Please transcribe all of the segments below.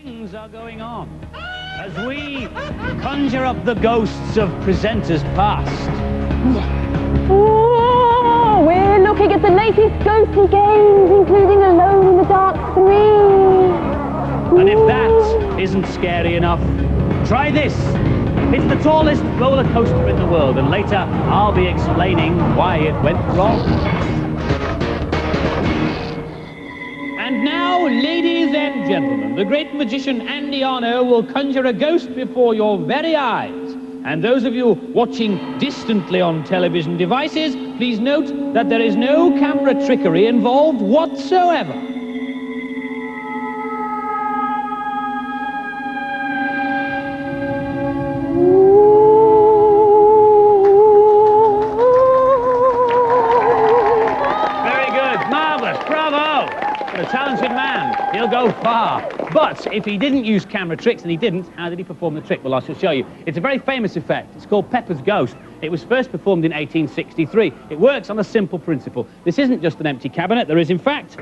Things are going on as we conjure up the ghosts of presenters past. Oh, we're looking at the latest ghostly games, including Alone in the Dark 3. And if that isn't scary enough, try this. It's the tallest roller coaster in the world, and later I'll be explaining why it went wrong. And now, ladies and gentlemen, the great magician Andy Arno will conjure a ghost before your very eyes. And those of you watching distantly on television devices, please note that there is no camera trickery involved whatsoever. Very good, marvellous, bravo! A talented man, he'll go far. But if he didn't use camera tricks, and he didn't, how did he perform the trick? Well, I shall show you. It's a very famous effect. It's called Pepper's Ghost. It was first performed in 1863. It works on a simple principle. This isn't just an empty cabinet. There is, in fact,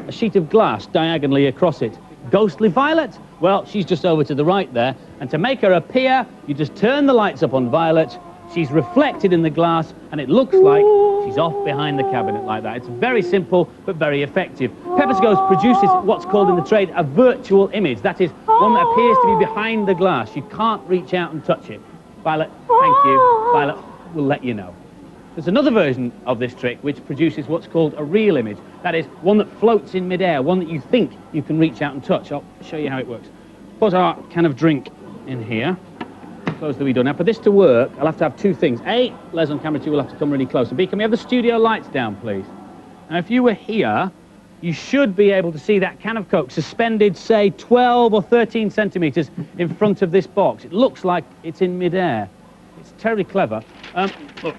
a sheet of glass diagonally across it. Ghostly Violet? Well, she's just over to the right there. And to make her appear, you just turn the lights up on Violet. She's reflected in the glass, and it looks like she's off behind the cabinet like that. It's very simple, but very effective. Pepper's Ghost produces what's called in the trade a virtual image. That is, one that appears to be behind the glass. You can't reach out and touch it. Violet, thank you. Violet will let you know. There's another version of this trick which produces what's called a real image. That is, one that floats in midair, one that you think you can reach out and touch. I'll show you how it works. Put our can of drink in here. Close the wee door. Now, for this to work, I'll have to have two things. A, Les on camera 2 will have to come really close. And B, can we have the studio lights down, please? Now, if you were here, you should be able to see that can of Coke suspended, say, 12 or 13 centimetres in front of this box. It looks like it's in midair. It's terribly clever. Look,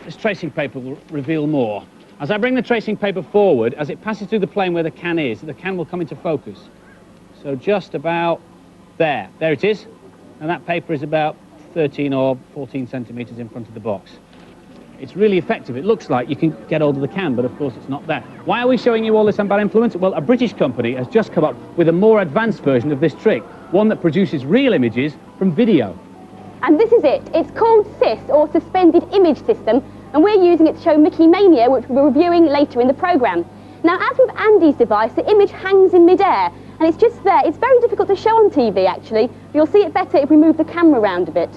this tracing paper will reveal more. As I bring the tracing paper forward, as it passes through the plane where the can is, the can will come into focus. So just about there. There it is. And that paper is about 13 or 14 centimetres in front of the box. It's really effective. It looks like you can get hold of the can, but of course it's not there. Why are we showing you all this on Bad Influence? Well, a British company has just come up with a more advanced version of this trick, one that produces real images from video. And this is it. It's called SIS, or Suspended Image System, and we're using it to show Mickey Mania, which we'll be reviewing later in the programme. Now, as with Andy's device, the image hangs in midair, and it's just there. It's very difficult to show on TV, actually. You'll see it better if we move the camera around a bit.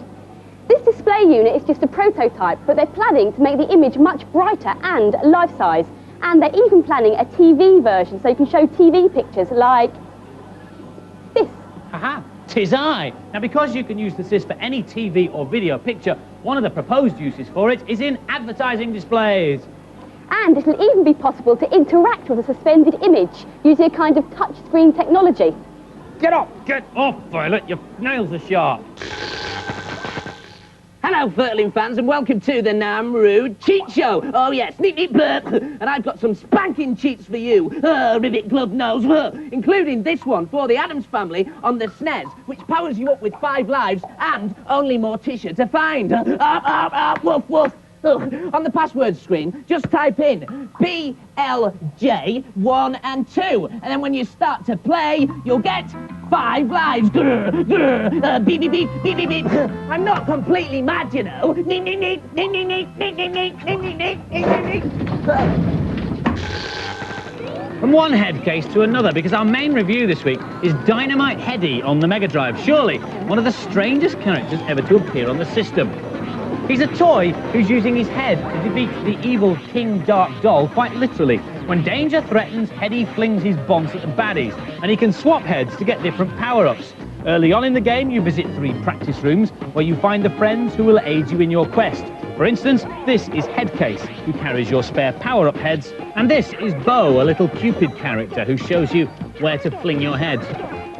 This display unit is just a prototype, but they're planning to make the image much brighter and life-size. And they're even planning a TV version, so you can show TV pictures like this. Aha, 'tis I. Now, because you can use the SIS for any TV or video picture, one of the proposed uses for it is in advertising displays. And it'll even be possible to interact with a suspended image using a kind of touch-screen technology. Get off, Violet, your nails are sharp. Hello, Furling fans, and welcome to the Namrood Cheat Show. Oh, yes, sneak, sneak, blurp. And I've got some spanking cheats for you. Rivet glove nose, including this one for the Addams family on the SNES, which powers you up with 5 lives and only Morticia to find. Woof, woof. On the password screen, just type in PLJ1 and 2, and then when you start to play, you'll get 5 lives. Grr, grr, beep, beep, beep, beep, beep, beep. I'm not completely mad, you know. From one head case to another, because our main review this week is Dynamite Heady on the Mega Drive. Surely one of the strangest characters ever to appear on the system. He's a toy who's using his head to defeat the evil King Dark Doll, quite literally. When danger threatens, Heady flings his bombs at the baddies, and he can swap heads to get different power-ups. Early on in the game, you visit 3 practice rooms where you find the friends who will aid you in your quest. For instance, this is Headcase, who carries your spare power-up heads, and this is Bo, a little Cupid character who shows you where to fling your heads.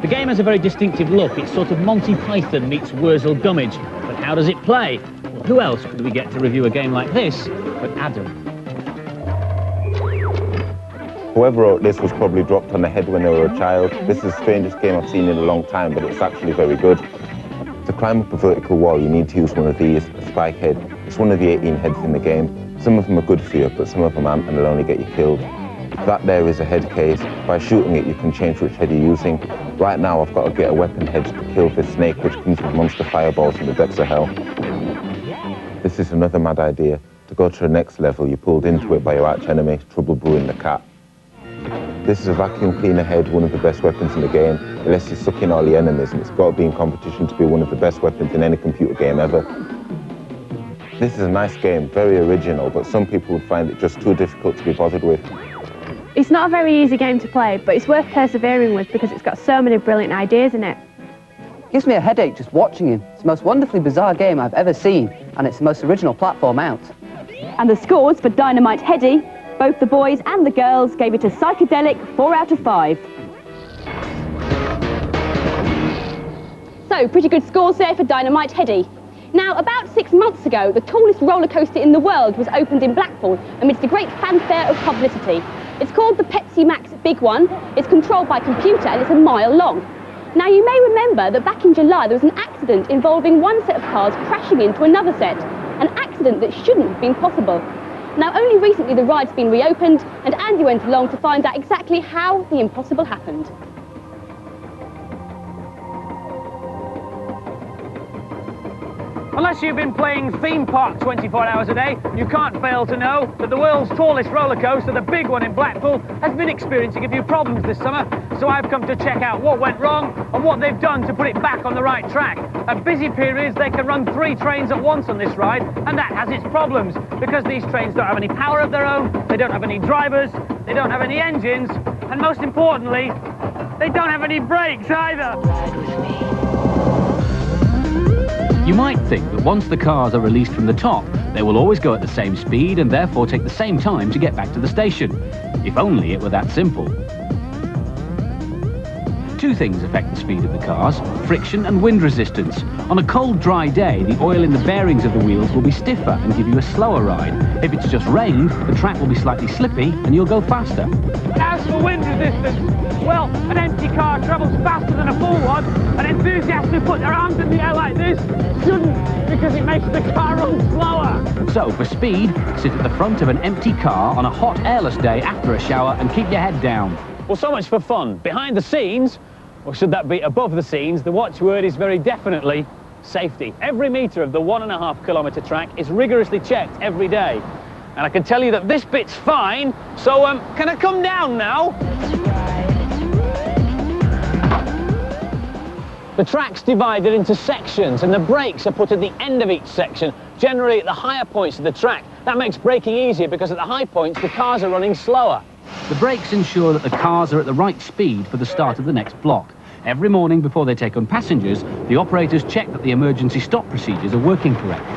The game has a very distinctive look. It's sort of Monty Python meets Wurzel Gummidge. But how does it play? Well, who else could we get to review a game like this but Adam? Whoever wrote this was probably dropped on the head when they were a child. This is the strangest game I've seen in a long time, but it's actually very good. To climb up a vertical wall, you need to use one of these, a spike head. It's one of the 18 heads in the game. Some of them are good for you, but some of them aren't, and they'll only get you killed. That there is a head case. By shooting it, you can change which head you're using. Right now, I've got to get a weapon head to kill this snake, which comes with monster fireballs from the depths of hell. This is another mad idea. To go to the next level, you're pulled into it by your arch enemy, Trouble Brewing the Cat. This is a vacuum cleaner head, one of the best weapons in the game. It lets you suck in all the enemies, and it's got to be in competition to be one of the best weapons in any computer game ever. This is a nice game, very original, but some people would find it just too difficult to be bothered with. It's not a very easy game to play, but it's worth persevering with because it's got so many brilliant ideas in it. It gives me a headache just watching him. It's the most wonderfully bizarre game I've ever seen, and it's the most original platform out. And the scores for Dynamite Heady, both the boys and the girls gave it a psychedelic 4 out of 5. So, pretty good scores there for Dynamite Heady. Now, about 6 months ago, the tallest roller coaster in the world was opened in Blackpool amidst a great fanfare of publicity. It's called the Pepsi Max Big One. It's controlled by computer and it's a mile long. Now, you may remember that back in July there was an accident involving one set of cars crashing into another set. An accident that shouldn't have been possible. Now, only recently the ride's been reopened, and Andy went along to find out exactly how the impossible happened. Unless you've been playing theme park 24 hours a day, you can't fail to know that the world's tallest roller coaster, the big one in Blackpool, has been experiencing a few problems this summer. So I've come to check out what went wrong and what they've done to put it back on the right track. At busy periods, they can run 3 trains at once on this ride, and that has its problems because these trains don't have any power of their own, they don't have any drivers, they don't have any engines, and most importantly, they don't have any brakes either. You might think that once the cars are released from the top, they will always go at the same speed and therefore take the same time to get back to the station. If only it were that simple. 2 things affect the speed of the cars: friction and wind resistance. On a cold, dry day, the oil in the bearings of the wheels will be stiffer and give you a slower ride. If it's just rained, the track will be slightly slippy and you'll go faster. As for wind resistance, well, an empty car travels faster than a full one, and enthusiasts who put their arms in the air like this shouldn't, because it makes the car run slower. So, for speed, sit at the front of an empty car on a hot, airless day after a shower and keep your head down. Well, so much for fun. Behind the scenes, or should that be above the scenes, the watchword is very definitely safety. Every metre of the 1.5 kilometre track is rigorously checked every day. And I can tell you that this bit's fine, so can I come down now? The track's divided into sections and the brakes are put at the end of each section, generally at the higher points of the track. That makes braking easier because at the high points the cars are running slower. The brakes ensure that the cars are at the right speed for the start of the next block. Every morning before they take on passengers, the operators check that the emergency stop procedures are working correctly.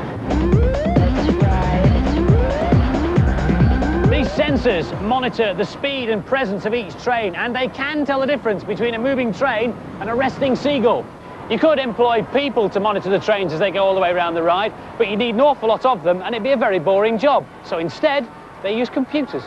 These sensors monitor the speed and presence of each train, and they can tell the difference between a moving train and a resting seagull. You could employ people to monitor the trains as they go all the way around the ride, but you need an awful lot of them and it'd be a very boring job. So instead, they use computers.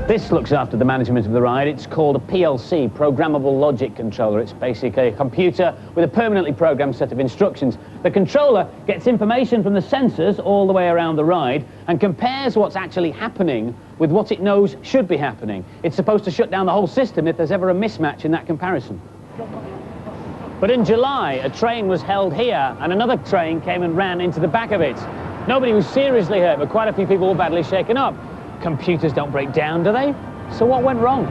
This looks after the management of the ride. It's called a PLC, Programmable Logic Controller. It's basically a computer with a permanently programmed set of instructions. The controller gets information from the sensors all the way around the ride and compares what's actually happening with what it knows should be happening. It's supposed to shut down the whole system if there's ever a mismatch in that comparison. But in July, a train was held here and another train came and ran into the back of it. Nobody was seriously hurt, but quite a few people were badly shaken up. Computers don't break down, do they? So what went wrong?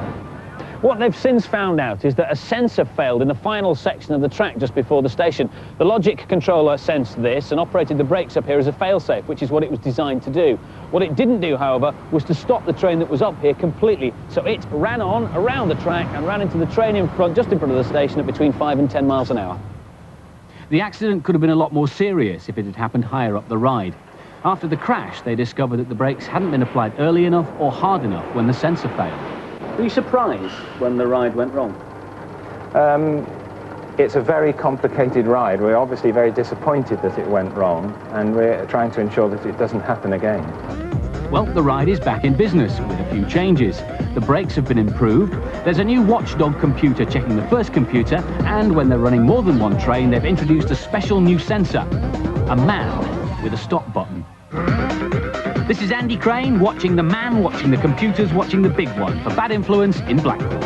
What they've since found out is that a sensor failed in the final section of the track just before the station. The logic controller sensed this and operated the brakes up here as a failsafe, which is what it was designed to do. What it didn't do, however, was to stop the train that was up here completely. So it ran on around the track and ran into the train in front, just in front of the station, at between 5 and 10 miles an hour. The accident could have been a lot more serious if it had happened higher up the ride. After the crash, they discovered that the brakes hadn't been applied early enough or hard enough when the sensor failed. Were you surprised when the ride went wrong? It's a very complicated ride. We're obviously very disappointed that it went wrong, and we're trying to ensure that it doesn't happen again. Well, the ride is back in business with a few changes. The brakes have been improved, there's a new watchdog computer checking the first computer, and when they're running more than one train, they've introduced a special new sensor, a man with a stop button. This is Andy Crane watching the man, watching the computers, watching the big one for Bad Influence in Blackpool.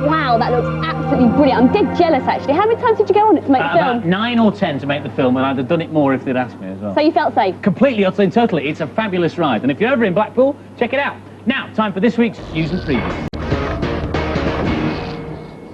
Wow, that looks absolutely brilliant. I'm dead jealous, actually. How many times did you go on it to make the film? About 9 or 10 to make the film, and I'd have done it more if they'd asked me as well. So you felt safe? Completely, utterly and totally. It's a fabulous ride. And if you're ever in Blackpool, check it out. Now, time for this week's News and Preview.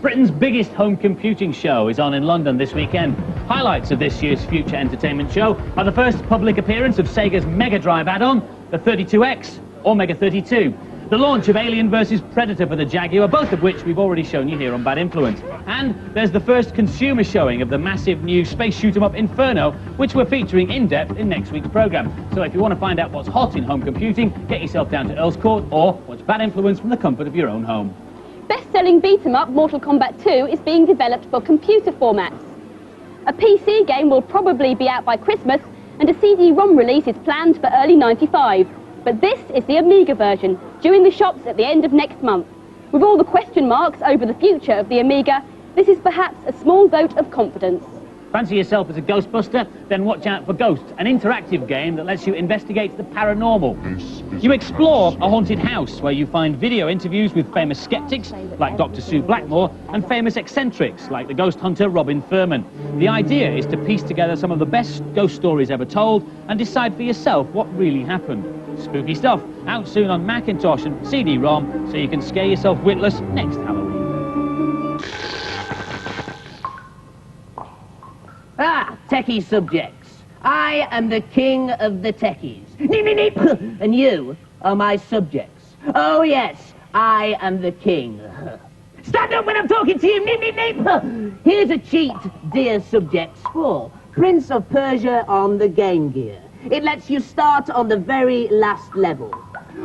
Britain's biggest home computing show is on in London this weekend. Highlights of this year's Future Entertainment show are the first public appearance of Sega's Mega Drive add-on, the 32X, or Mega 32. The launch of Alien vs Predator for the Jaguar, both of which we've already shown you here on Bad Influence. And there's the first consumer showing of the massive new space shoot-'em-up Inferno, which we're featuring in-depth in next week's programme. So if you want to find out what's hot in home computing, get yourself down to Earl's Court or watch Bad Influence from the comfort of your own home. Best-selling beat-em-up Mortal Kombat 2 is being developed for computer formats. A PC game will probably be out by Christmas, and a CD-ROM release is planned for early '95. But this is the Amiga version, due in the shops at the end of next month. With all the question marks over the future of the Amiga, this is perhaps a small vote of confidence. Fancy yourself as a Ghostbuster? Then watch out for Ghosts, an interactive game that lets you investigate the paranormal. You explore a haunted house where you find video interviews with famous skeptics like Dr. Sue Blackmore and famous eccentrics like the ghost hunter Robin Thurman. The idea is to piece together some of the best ghost stories ever told and decide for yourself what really happened. Spooky stuff, out soon on Macintosh and CD-ROM, so you can scare yourself witless next Halloween. Techie subjects. I am the king of the techies. Neep, neep, neep. And you are my subjects. Oh, yes, I am the king. Stand up when I'm talking to you. Neep, neep, neep. Here's a cheat, dear subjects, for Prince of Persia on the Game Gear. It lets you start on the very last level.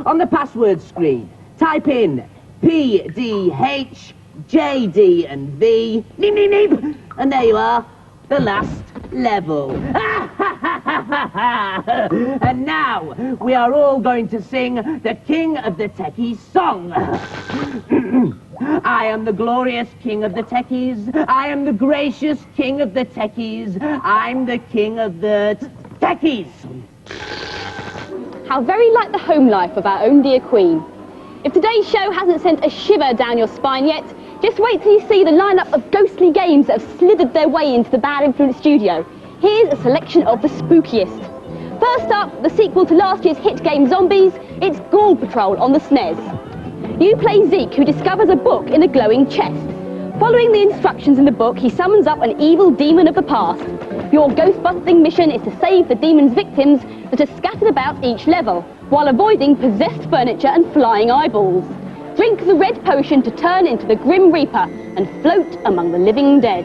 On the password screen, type in P, D, H, J, D, and V. Neep, neep, neep. And there you are, the last level. And now we are all going to sing the King of the Techies song. I am the glorious King of the Techies. I am the gracious King of the Techies. I'm the King of the Techies. How very like the home life of our own dear Queen. If today's show hasn't sent a shiver down your spine yet, just wait till you see the lineup of ghostly games that have slithered their way into the Bad Influence studio. Here's a selection of the spookiest. First up, the sequel to last year's hit game Zombies, it's Ghoul Patrol on the SNES. You play Zeke, who discovers a book in a glowing chest. Following the instructions in the book, he summons up an evil demon of the past. Your ghost-busting mission is to save the demon's victims that are scattered about each level, while avoiding possessed furniture and flying eyeballs. Drink the red potion to turn into the Grim Reaper and float among the living dead.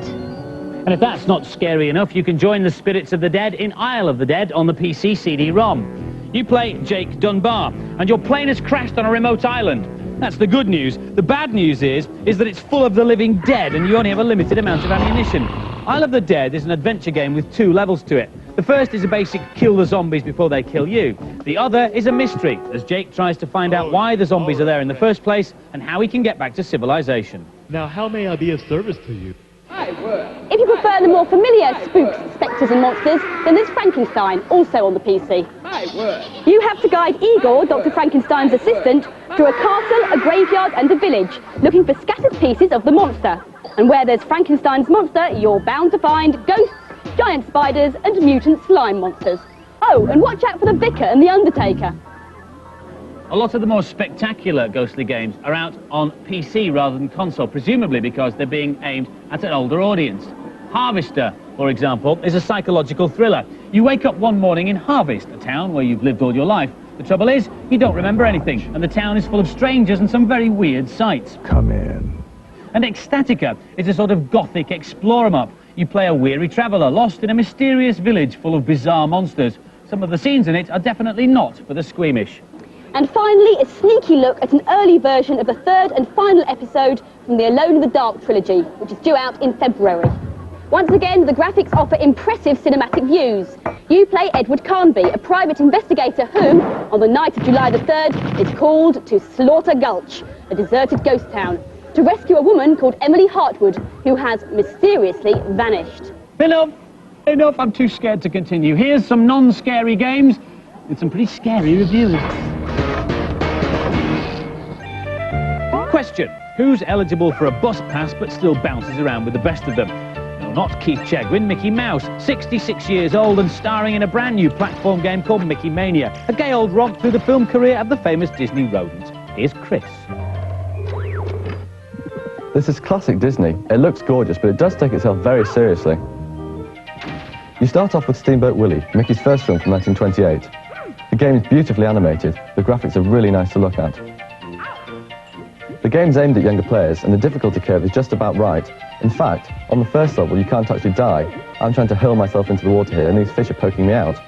And if that's not scary enough, you can join the spirits of the dead in Isle of the Dead on the PC CD-ROM. You play Jake Dunbar, and your plane has crashed on a remote island. That's the good news. The bad news is that it's full of the living dead, and you only have a limited amount of ammunition. Isle of the Dead is an adventure game with 2 levels to it. The first is a basic kill the zombies before they kill you. The other is a mystery, as Jake tries to find out why the zombies are there in the first place and how he can get back to civilization. Now, how may I be of service to you? If you prefer the more familiar spooks, spectres and monsters, then there's Frankenstein, also on the PC. You have to guide Igor, Dr. Frankenstein's assistant, through a castle, a graveyard and a village, looking for scattered pieces of the monster. And where there's Frankenstein's monster, you're bound to find ghosts, giant spiders and mutant slime monsters. Oh, and watch out for the Vicar and the Undertaker. A lot of the more spectacular ghostly games are out on PC rather than console, presumably because they're being aimed at an older audience. Harvester, for example, is a psychological thriller. You wake up one morning in Harvest, a town where you've lived all your life. The trouble is, you don't remember anything, and the town is full of strangers and some very weird sights. Come in. And Ecstatica is a sort of gothic explore 'em up. You play a weary traveller lost in a mysterious village full of bizarre monsters. Some of the scenes in it are definitely not for the squeamish. And finally, a sneaky look at an early version of the 3rd and final episode from the Alone in the Dark trilogy, which is due out in February. Once again, the graphics offer impressive cinematic views. You play Edward Carnby, a private investigator who, on the night of July the 3rd, is called to Slaughter Gulch, a deserted ghost town, to rescue a woman called Emily Hartwood, who has mysteriously vanished. Philip, Enough, I'm too scared to continue. Here's some non-scary games with some pretty scary reviews. Question: who's eligible for a bus pass but still bounces around with the best of them? No, not Keith Chegwin, Mickey Mouse, 66 years old and starring in a brand new platform game called Mickey Mania, a gay old romp through the film career of the famous Disney rodent. Here's Chris. This is classic Disney. It looks gorgeous, but it does take itself very seriously. You start off with Steamboat Willie, Mickey's first film from 1928. The game is beautifully animated. The graphics are really nice to look at. The game's aimed at younger players, and the difficulty curve is just about right. In fact, on the first level, you can't actually die. I'm trying to hurl myself into the water here, and these fish are poking me out.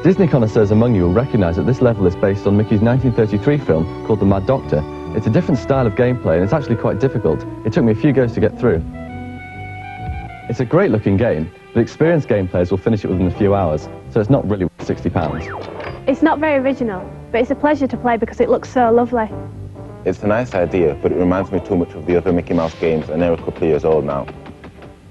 Disney connoisseurs among you will recognise that this level is based on Mickey's 1933 film called The Mad Doctor. It's a different style of gameplay, and it's actually quite difficult. It took me a few goes to get through. It's a great-looking game, but experienced game players will finish it within a few hours, so it's not really worth £60. It's not very original, but it's a pleasure to play because it looks so lovely. It's a nice idea, but it reminds me too much of the other Mickey Mouse games, and they're a couple of years old now.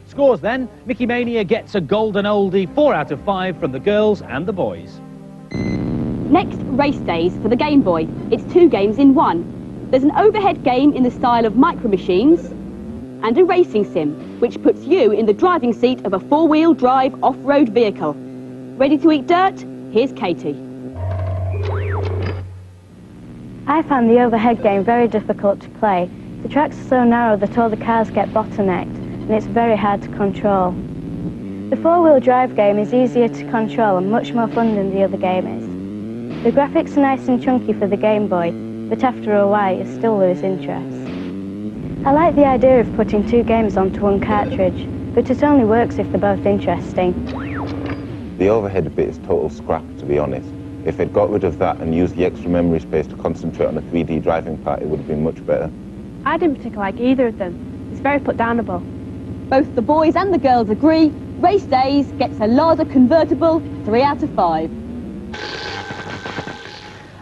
Scores then. Mickey Mania gets a golden oldie, 4 out of 5 from the girls and the boys. Next, Race Days for the Game Boy. It's 2 games in 1. There's an overhead game in the style of Micro Machines and a racing sim, which puts you in the driving seat of a 4-wheel drive off-road vehicle. Ready to eat dirt? Here's Katie. I found the overhead game very difficult to play. The tracks are so narrow that all the cars get bottlenecked, and it's very hard to control. The 4-wheel drive game is easier to control and much more fun than the other game is. The graphics are nice and chunky for the Game Boy, but after a while you still lose interest. I like the idea of putting 2 games onto 1 cartridge, but it only works if they're both interesting. The overhead bit is total scrap, to be honest. If they'd got rid of that and used the extra memory space to concentrate on the 3D driving part, it would have been much better. I didn't particularly like either of them. It's very put-downable. Both the boys and the girls agree. Race Days gets a Lada convertible, 3 out of 5.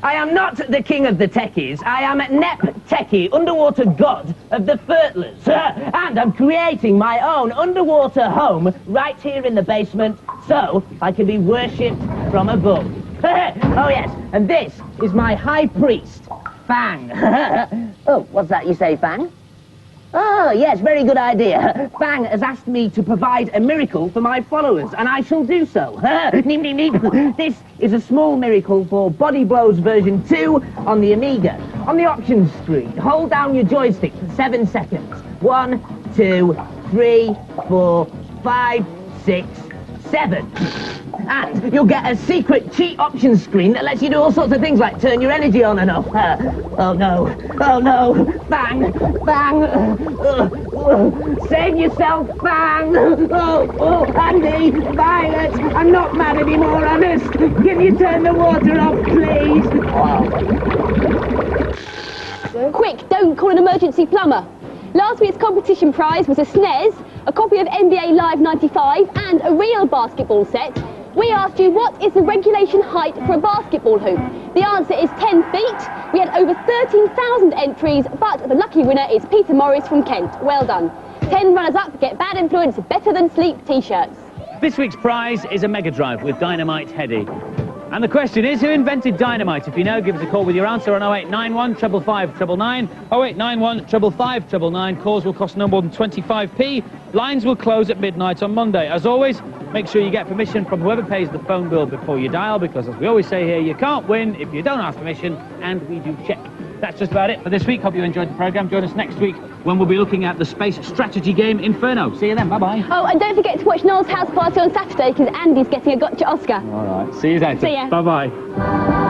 I am not the king of the techies. I am Nep Techie, underwater god of the Furtlers. And I'm creating my own underwater home right here in the basement so I can be worshipped from above. Oh yes, and this is my high priest, Fang. Oh, what's that you say, Fang? Oh, yes, very good idea. Fang has asked me to provide a miracle for my followers, and I shall do so. Neep, neep, neep. This is a small miracle for Body Blows version 2 on the Amiga. On the options screen, hold down your joystick for 7 seconds. 1, 2, 3, 4, 5, 6, 7. And you'll get a secret cheat options screen that lets you do all sorts of things like turn your energy on and off. Oh no, Bang, save yourself, Bang. Oh, Andy, Violet, I'm not mad anymore, honest. Can you turn the water off, please? Quick, don't call an emergency plumber. Last week's competition prize was a SNES, a copy of NBA Live 95 and a real basketball set. We asked you what is the regulation height for a basketball hoop. The answer is 10 feet. We had over 13,000 entries, but the lucky winner is Peter Morris from Kent. Well done. 10 runners-up get Bad Influence Better Than Sleep t-shirts. This week's prize is a Mega Drive with Dynamite Heady. And the question is, who invented dynamite? If you know, give us a call with your answer on 0891 555 999, 0891 555 999. Calls will cost no more than 25p. Lines will close at midnight on Monday. As always, make sure you get permission from whoever pays the phone bill before you dial, because as we always say here, you can't win if you don't ask permission, and we do check. That's just about it for this week. Hope you enjoyed the programme. Join us next week when we'll be looking at the space strategy game Inferno. See you then. Bye-bye. Oh, and don't forget to watch Noel's house party on Saturday, because Andy's getting a gotcha Oscar. All right. See you then. See ya. Bye-bye.